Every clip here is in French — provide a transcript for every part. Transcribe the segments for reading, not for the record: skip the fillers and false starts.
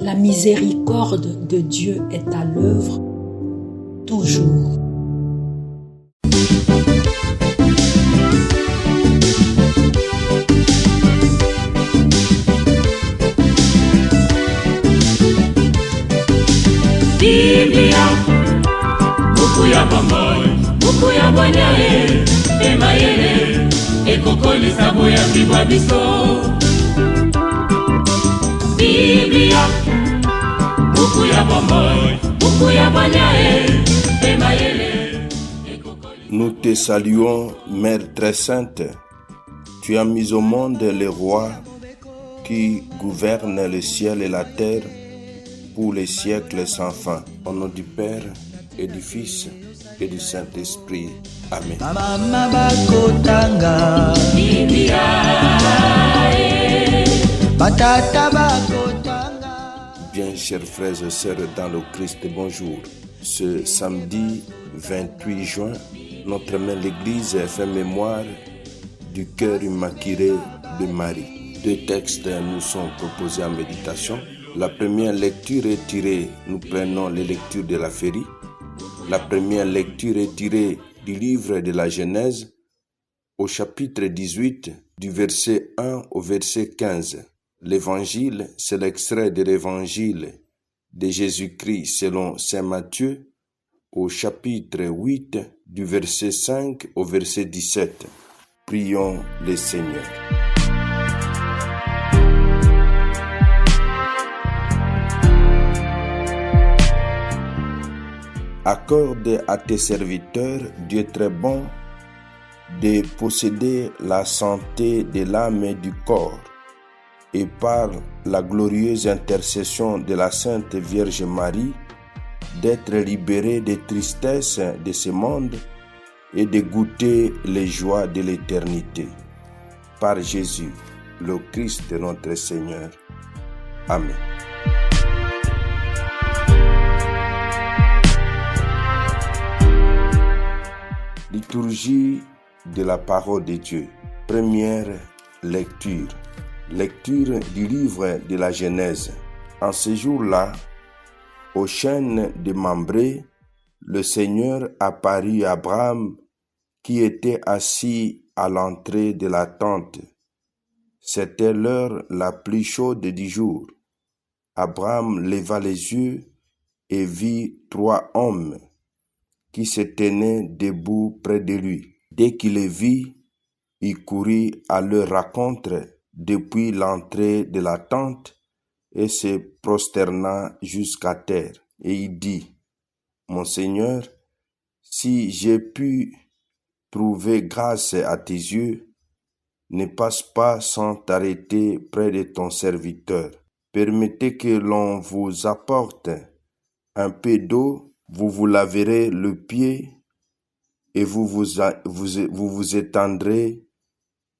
La miséricorde de Dieu est à l'œuvre toujours. Biblia, buku ya bomoi, buku ya banyae, emayele, ekokoli sabo ya bibwa biso. Biblia, buku ya bomoi, buku ya banyae, emayele, ekokoli. Nous te saluons, Mère très sainte. Tu as mis au monde les rois qui gouvernent le ciel et la terre pour les siècles sans fin. Au nom du Père et du Fils et du Saint-Esprit. Amen. Bien, chers frères et sœurs dans le Christ, bonjour. Ce samedi 28 juin, notre mère l'Église fait mémoire du cœur immaculé de Marie. Deux textes nous sont proposés en méditation. La première lecture est tirée, nous prenons les lectures de la Férie. La première lecture est tirée du livre de la Genèse au chapitre 18, du verset 1 au verset 15. L'évangile, c'est l'extrait de l'évangile de Jésus-Christ selon saint Matthieu au chapitre 8, du verset 5 au verset 17. Prions le Seigneur. Accorde à tes serviteurs, Dieu très bon, de posséder la santé de l'âme et du corps, et par la glorieuse intercession de la Sainte Vierge Marie, d'être libérés des tristesses de ce monde et de goûter les joies de l'éternité. Par Jésus, le Christ notre Seigneur. Amen. Liturgie de la parole de Dieu. Première lecture. Lecture du livre de la Genèse. En ce jour-là, au chêne de Mambré, le Seigneur apparut à Abraham qui était assis à l'entrée de la tente. C'était l'heure la plus chaude du jour. Abraham leva les yeux et vit 3 hommes qui se tenaient debout près de lui. Dès qu'il les vit, il courut à leur rencontre depuis l'entrée de la tente et se prosterna jusqu'à terre. Et il dit, « Mon Seigneur, si j'ai pu trouver grâce à tes yeux, ne passe pas sans t'arrêter près de ton serviteur. Permettez que l'on vous apporte un peu d'eau. Vous vous laverez le pied et vous vous étendrez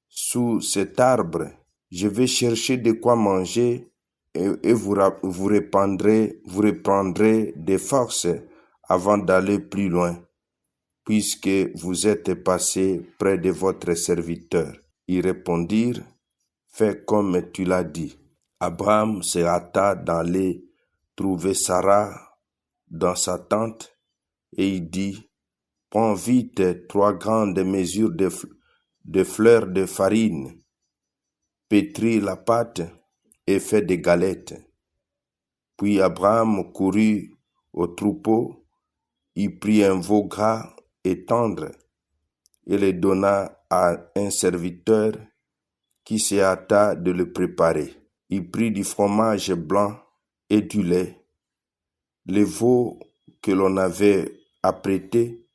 sous cet arbre. Je vais chercher de quoi manger et vous reprendrez des forces avant d'aller plus loin, puisque vous êtes passé près de votre serviteur. » Ils répondirent, « Fais comme tu l'as dit. » Abraham se hâta d'aller trouver Sarah dans sa tente, et il dit, « Prends vite 3 grandes mesures de fleurs de farine, pétris la pâte et fais des galettes. » Puis Abraham courut au troupeau, il prit un veau gras et tendre, et le donna à un serviteur qui se hâta de le préparer. Il prit du fromage blanc et du lait, le veau que l'on avait apprêté,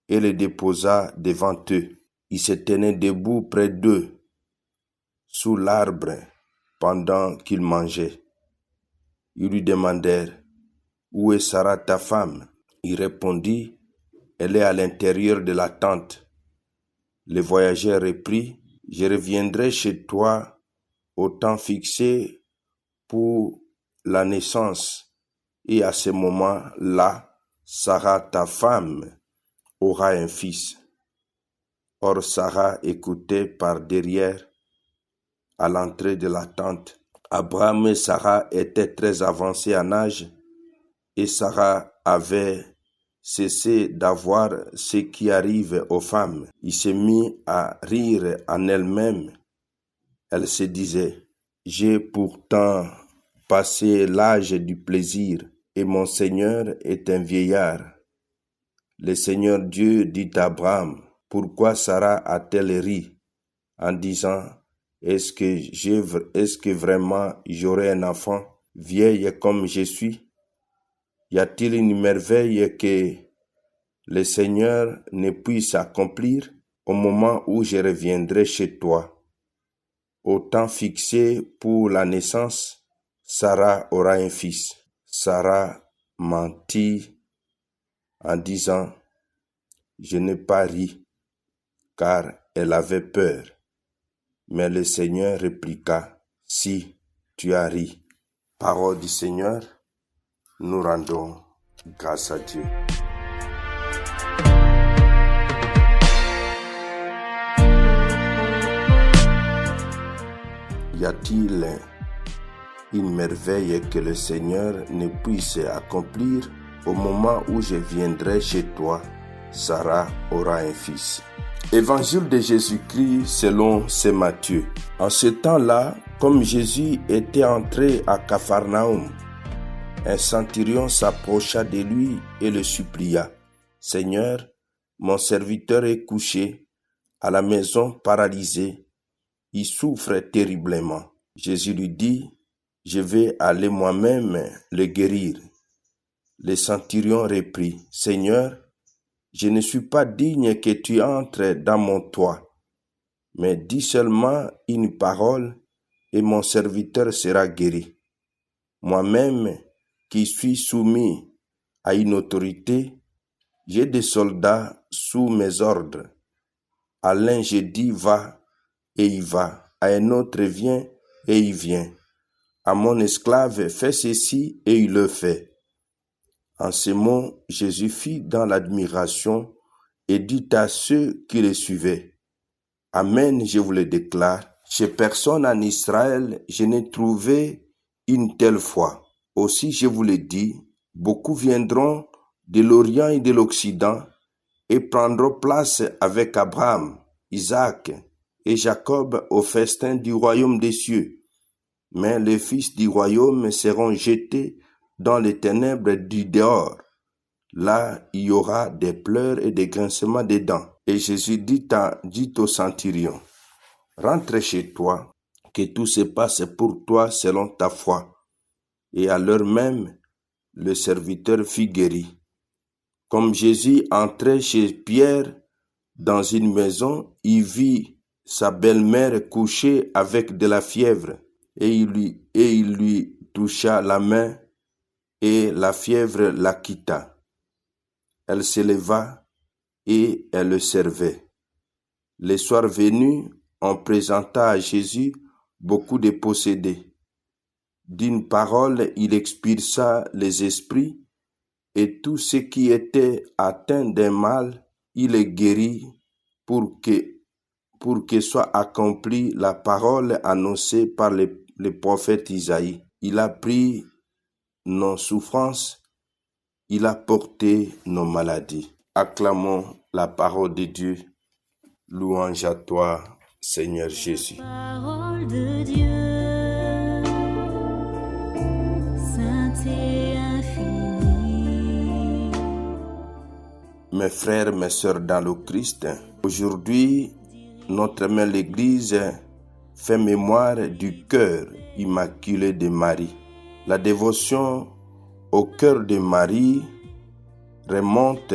et le déposa devant eux. Il se tenait debout près d'eux, sous l'arbre, pendant qu'ils mangeaient. Ils lui demandèrent, « Où est Sarah ta femme ?» Il répondit, « Elle est à l'intérieur de la tente. » Le voyageur reprit, « Je reviendrai chez toi au temps fixé pour la naissance. Et à ce moment-là, Sarah, ta femme, aura un fils. » Or Sarah écoutait par derrière, à l'entrée de la tente. Abraham et Sarah étaient très avancés en âge et Sarah avait cessé d'avoir ce qui arrive aux femmes. Il s'est mis à rire en elle-même. Elle se disait, « J'ai pourtant passé l'âge du plaisir et mon Seigneur est un vieillard. » Le Seigneur Dieu dit à Abraham, « Pourquoi Sarah a-t-elle ri en disant, « Est-ce que vraiment j'aurai un enfant, vieille comme je suis? Y a-t-il une merveille que le Seigneur ne puisse accomplir au moment où je reviendrai chez toi? » Au temps fixé pour la naissance, Sarah aura un fils. Sarah mentit en disant, « Je n'ai pas ri, car elle avait peur. » Mais le Seigneur répliqua, « Si, tu as ri. » Parole du Seigneur, nous rendons grâce à Dieu. Y a-t-il une merveille que le Seigneur ne puisse accomplir au moment où je viendrai chez toi? Sarah aura un fils. Évangile de Jésus-Christ selon saint Matthieu. En ce temps-là, comme Jésus était entré à Capharnaüm, un centurion s'approcha de lui et le supplia. « Seigneur, mon serviteur est couché à la maison paralysé. Il souffre terriblement. » Jésus lui dit, « Je vais aller moi-même le guérir. » Le centurion reprit, « Seigneur, je ne suis pas digne que tu entres dans mon toit, mais dis seulement une parole et mon serviteur sera guéri. Moi-même qui suis soumis à une autorité, j'ai des soldats sous mes ordres. À l'un je dis va et il va, à un autre viens et il vient. À mon esclave fais ceci et il le fait. » En ces mots, Jésus fit dans l'admiration et dit à ceux qui le suivaient, « Amen, je vous le déclare, chez personne en Israël, je n'ai trouvé une telle foi. Aussi, je vous le dis, beaucoup viendront de l'Orient et de l'Occident et prendront place avec Abraham, Isaac et Jacob au festin du royaume des cieux. Mais les fils du royaume seront jetés dans les ténèbres du dehors. Là, il y aura des pleurs et des grincements des dents. » Et Jésus dit au centurion, « Rentre chez toi, que tout se passe pour toi selon ta foi. » Et à l'heure même, le serviteur fut guéri. Comme Jésus entrait chez Pierre dans une maison, il vit sa belle-mère couchée avec de la fièvre, et il lui toucha la main, et la fièvre la quitta. Elle se leva et elle le servait. Le soir venu, on présenta à Jésus beaucoup de possédés. D'une parole, il expulsa les esprits et tous ceux qui étaient atteints d'un mal, il les guérit pour que soit accomplie la parole annoncée par le prophète Isaïe. Il a pris nos souffrances, il a porté nos maladies. Acclamons la parole de Dieu. Louange à toi, Seigneur Jésus. Parole de Dieu, sainte et infinie. Mes frères, mes sœurs dans le Christ, aujourd'hui, notre mère l'Église fait mémoire du cœur immaculé de Marie. La dévotion au cœur de Marie remonte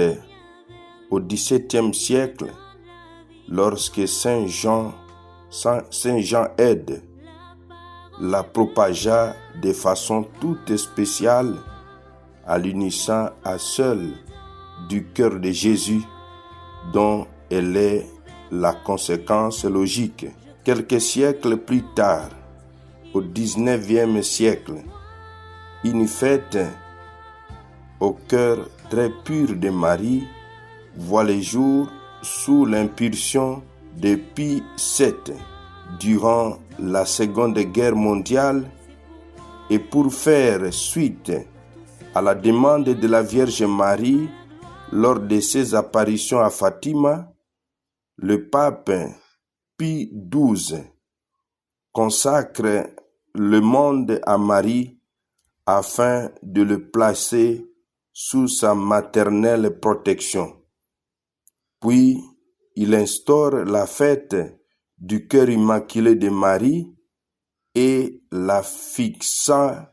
au XVIIe siècle lorsque Saint Jean Aide la propagea de façon toute spéciale à l'unisson à seul du cœur de Jésus dont elle est la conséquence logique. Quelques siècles plus tard, au XIXe siècle, une fête au cœur très pur de Marie voit le jour sous l'impulsion de Pie VII. Durant la Seconde Guerre mondiale, Et pour faire suite à la demande de la Vierge Marie lors de ses apparitions à Fatima, le pape Pie XII consacre le monde à Marie afin de le placer sous sa maternelle protection. Puis, il instaure la fête du cœur immaculé de Marie et la fixant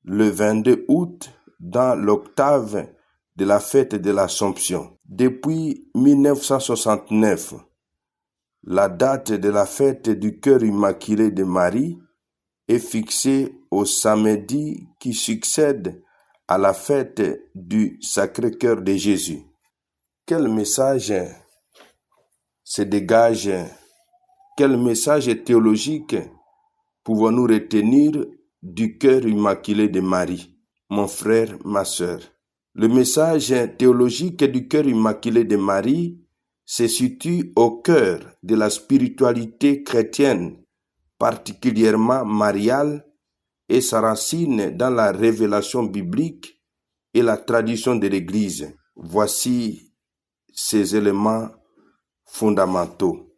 le 22 août dans l'octave de la fête de l'Assomption. Depuis 1969, la date de la fête du cœur immaculé de Marie est fixée au samedi qui succède à la fête du Sacré-Cœur de Jésus. Quel message se dégage, quel message théologique pouvons-nous retenir du cœur immaculé de Marie, mon frère, ma sœur? Le message théologique du cœur immaculé de Marie se situe au cœur de la spiritualité chrétienne, particulièrement mariale, et s'enracine dans la révélation biblique et la tradition de l'Église. Voici ces éléments fondamentaux.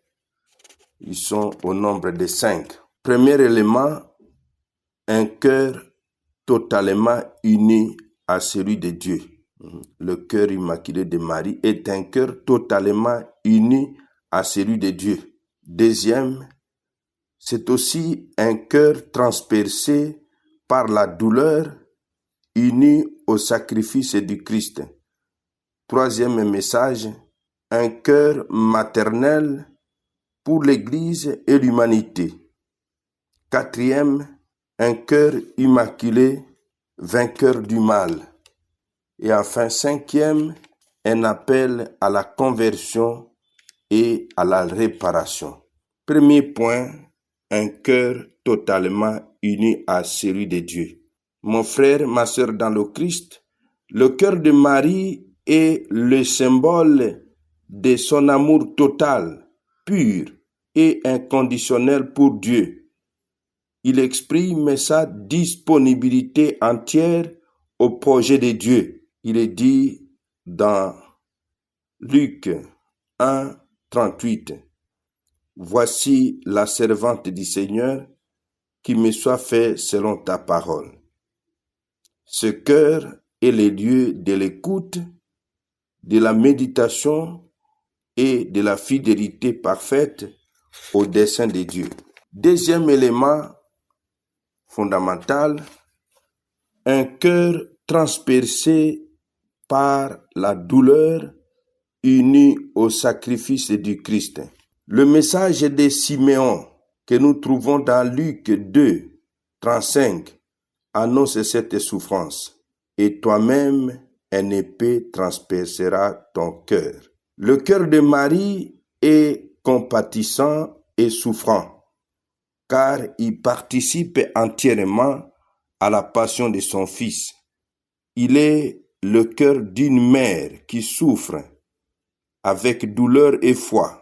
Ils sont au nombre de 5. Premier élément, un cœur totalement uni à celui de Dieu. Le cœur immaculé de Marie est un cœur totalement uni à celui de Dieu. Deuxième, c'est aussi un cœur transpercé par la douleur, uni au sacrifice du Christ. Troisième message, un cœur maternel pour l'Église et l'humanité. Quatrième, un cœur immaculé, vainqueur du mal. Et enfin, cinquième, un appel à la conversion et à la réparation. Premier point, un cœur totalement uni à celui de Dieu. Mon frère, ma sœur dans le Christ, le cœur de Marie est le symbole de son amour total, pur et inconditionnel pour Dieu. Il exprime sa disponibilité entière au projet de Dieu. Il est dit dans Luc 1, 38. Voici la servante du Seigneur, qui me soit fait selon ta parole. Ce cœur est le lieu de l'écoute, de la méditation et de la fidélité parfaite au dessein de Dieu. Deuxième élément fondamental, un cœur transpercé par la douleur uni au sacrifice du Christ. Le message de Siméon que nous trouvons dans Luc 2, 35 annonce cette souffrance. Et toi-même, une épée transpercera ton cœur. Le cœur de Marie est compatissant et souffrant, car il participe entièrement à la passion de son Fils. Il est le cœur d'une mère qui souffre avec douleur et foi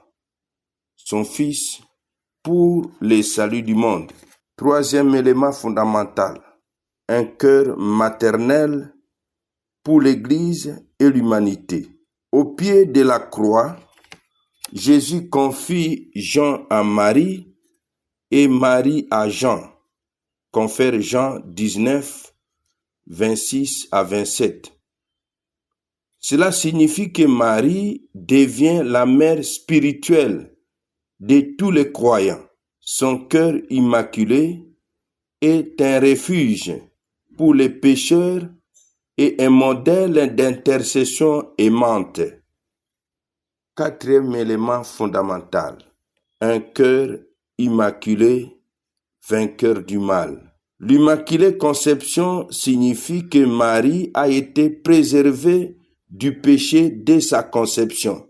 son Fils pour le salut du monde. Troisième élément fondamental, un cœur maternel pour l'Église et l'humanité. Au pied de la croix, Jésus confie Jean à Marie et Marie à Jean. Confère Jean 19, 26 à 27. Cela signifie que Marie devient la mère spirituelle de tous les croyants. Son cœur immaculé est un refuge pour les pécheurs et un modèle d'intercession aimante. Quatrième élément fondamental, un cœur immaculé, vainqueur du mal. L'Immaculée Conception signifie que Marie a été préservée du péché dès sa conception.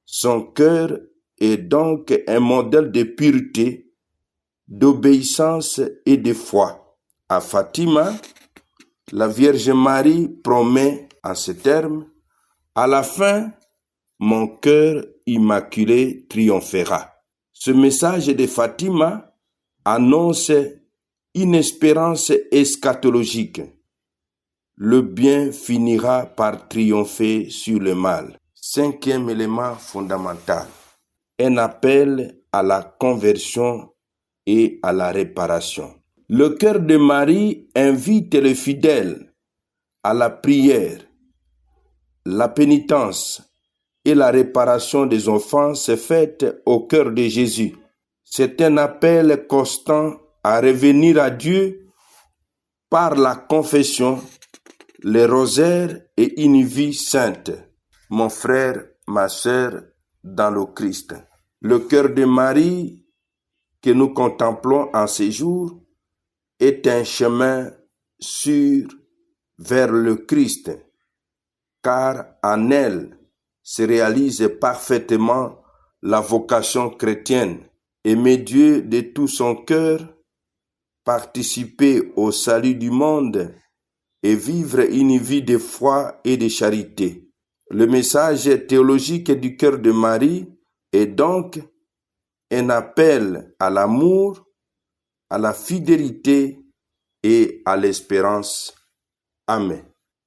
Son cœur est donc un modèle de pureté, d'obéissance et de foi. À Fatima, la Vierge Marie promet en ces termes, « À la fin, mon cœur immaculé triomphera ». Ce message de Fatima annonce une espérance eschatologique. Le bien finira par triompher sur le mal. Cinquième élément fondamental, un appel à la conversion et à la réparation. Le cœur de Marie invite les fidèles à la prière, la pénitence et la réparation des offenses faites au cœur de Jésus. C'est un appel constant à revenir à Dieu par la confession, les rosaires et une vie sainte. Mon frère, ma sœur, dans le Christ. Le cœur de Marie que nous contemplons en ces jours est un chemin sûr vers le Christ, car en elle se réalise parfaitement la vocation chrétienne. Aimer Dieu de tout son cœur, participer au salut du monde et vivre une vie de foi et de charité. Le message théologique du cœur de Marie est donc un appel à l'amour, à la fidélité et à l'espérance. Amen.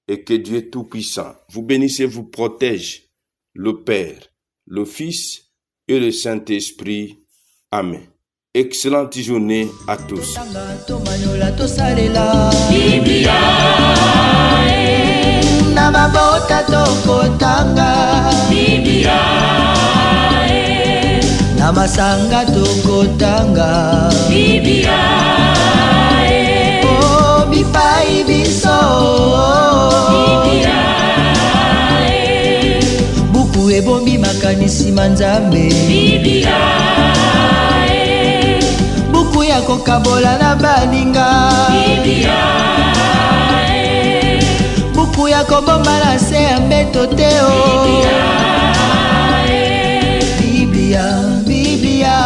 Et que Dieu Tout-Puissant vous bénisse et vous protège, le Père, le Fils et le Saint-Esprit. Amen. Excellente journée à tous. Biblia, na mabota tokotanga Biblia, na masanga tokotanga Biblia, oh bipai biso Biblia, buku ebombi makanisi manzambe Biblia, buku ya kokabola na baninga Biblia, buku ya kobomba na se ya mbeto te o Biblia, Biblia.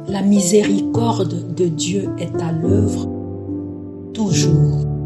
La miséricorde de Dieu est à l'œuvre toujours.